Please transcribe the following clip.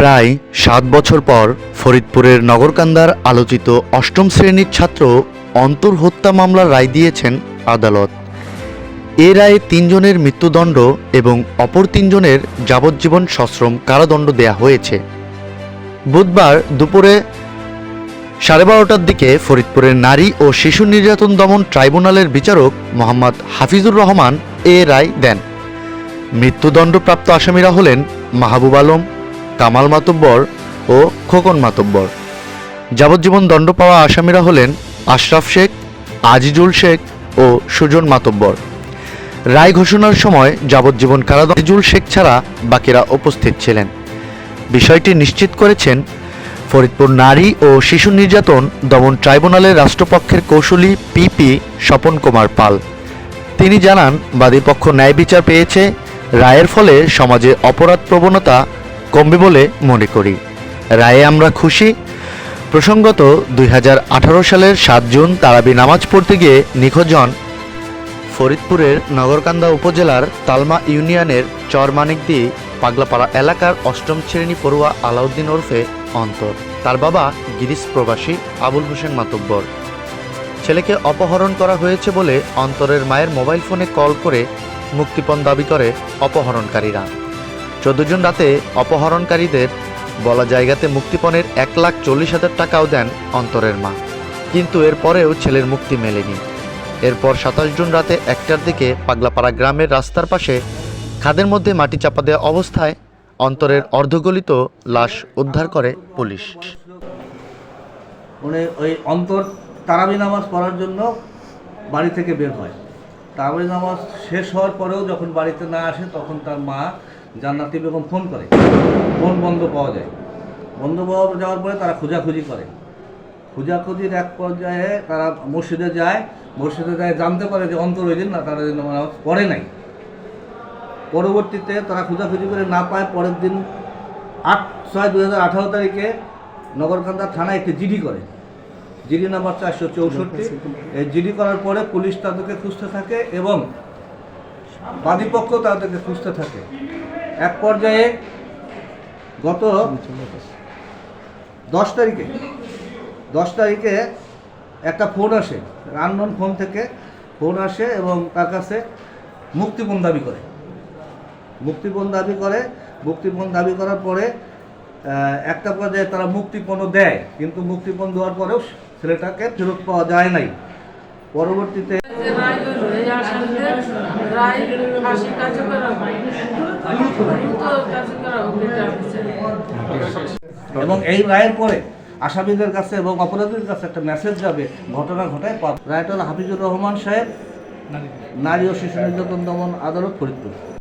প্রায় ৭ বছর পর ফরিদপুরের নগরকান্দার আলোচিত অষ্টম শ্রেণীর ছাত্র অন্তর হত্যা মামলার রায় দিয়েছেন আদালত। এ রায়ে ৩ জনের মৃত্যুদণ্ড এবং অপর ৩ জনের যাবজ্জীবন সশ্রম কারাদণ্ড দেয়া হয়েছে। বুধবার দুপুরে 12:30টার দিকে ফরিদপুরের নারী ও শিশু নির্যাতন দমন ট্রাইব্যুনালের বিচারক মোহাম্মদ হাফিজুর রহমান এ রায় দেন। মৃত্যুদণ্ডপ্রাপ্ত আসামিরা হলেন মাহবুব আলম, কামাল মাতব্বর ও খোকন মাতব্বর। যাবজ্জীবন দণ্ড পাওয়া আসামিরা হলেন আশরাফ শেখ, আজিজুল শেখ ও সুজন মাতব্বর। রায় ঘোষণার সময় যাবজ্জীবন কারাদণ্ড আজিজুল শেখ ছাড়া বাকিরা উপস্থিত ছিলেন। বিষয়টি নিশ্চিত করেছেন ফরিদপুর নারী ও শিশু নির্যাতন দমন ট্রাইব্যুনালের রাষ্ট্রপক্ষের কৌঁসুলি পিপি স্বপন কুমার পাল। তিনি জানান, বাদীপক্ষ ন্যায় বিচার পেয়েছে, রায়ের ফলে সমাজে অপরাধ প্রবণতা কমবে বলে মনে করি। রায়ে আমরা খুশি। প্রসঙ্গত 2018 সালের 7 জুন তারাবি নামাজ পড়তে গিয়ে নিখোঁজ হন ফরিদপুরের নগরকান্দা উপজেলার তালমা ইউনিয়নের চরমানিকদি পাগলাপাড়া এলাকার অষ্টম শ্রেণী পড়ুয়া আলাউদ্দিন ওরফে অন্তর। তার বাবা গিরিশ প্রবাসী আবুল হোসেন মাতব্বর। ছেলেকে অপহরণ করা হয়েছে বলে অন্তরের মায়ের মোবাইল ফোনে কল করে মুক্তিপণ দাবি করে অপহরণকারীরা। 14 জুন রাতে অপহরণকারীদের বলা জায়গাতে মুক্তিপণের 1,40,000 টাকাও দেন অন্তরের মা, কিন্তু এরপরেও ছেলের মুক্তি মেলেনি। এরপর 27 জুন রাতে 1টার দিকে পাগলাপাড়া গ্রামের রাস্তার পাশে খাদের মধ্যে মাটি চাপা দেওয়া অবস্থায় অন্তরের অর্ধগলিত লাশ উদ্ধার করে পুলিশ। উনি ওই অন্তর তারাবি নামাজ পড়ার জন্য বাড়ি থেকে বের হয়। তারাবি নামাজ শেষ হওয়ার পরেও যখন বাড়িতে না আসে তখন তার মা জান্নাতি বেগম ফোন করে, ফোন বন্ধ পাওয়া যায়। বন্ধ পাওয়া যাওয়ার পরে তারা খোঁজাখুঁজি করে। খোঁজাখুঁজির এক পর্যায়ে তারা মসজিদে যায় জানতে পারে যে অন্তর ওই দিন না তারা নামাজ পড়ে নাই। পরবর্তীতে তারা খোঁজাখুঁজি করে না পায়, পরের দিন 8/6/2018 তারিখে নগরকান্দা থানায় একটি জিডি করে, জিডি নাম্বার 464। এই জিডি করার পরে পুলিশ তাদেরকে খুঁজতে থাকে এবং বাদীপক্ষ তাদেরকে খুঁজতে থাকে। এক পর্যায়ে গত 10 তারিখে একটা ফোন আসে, আননোন ফোন থেকে ফোন আসে এবং তার কাছে মুক্তিপণ দাবি করে। মুক্তিপণ দাবি করার পরে একটা পর্যায়ে তারা মুক্তিপণও দেয়, কিন্তু মুক্তিপণ দেওয়ার পরেও ছেলেটাকে ফেরত পাওয়া যায় নাই। পরবর্তীতে এবং এই রায়ের পরে আসামিদের কাছে এবং অপরাধীদের কাছে একটা মেসেজ যাবে, ঘটনা ঘটায়। রায়টা হল হাফিজুর রহমান সাহেব, নারী ও শিশু নির্যাতন দমন আদালত, ফরিদপুর।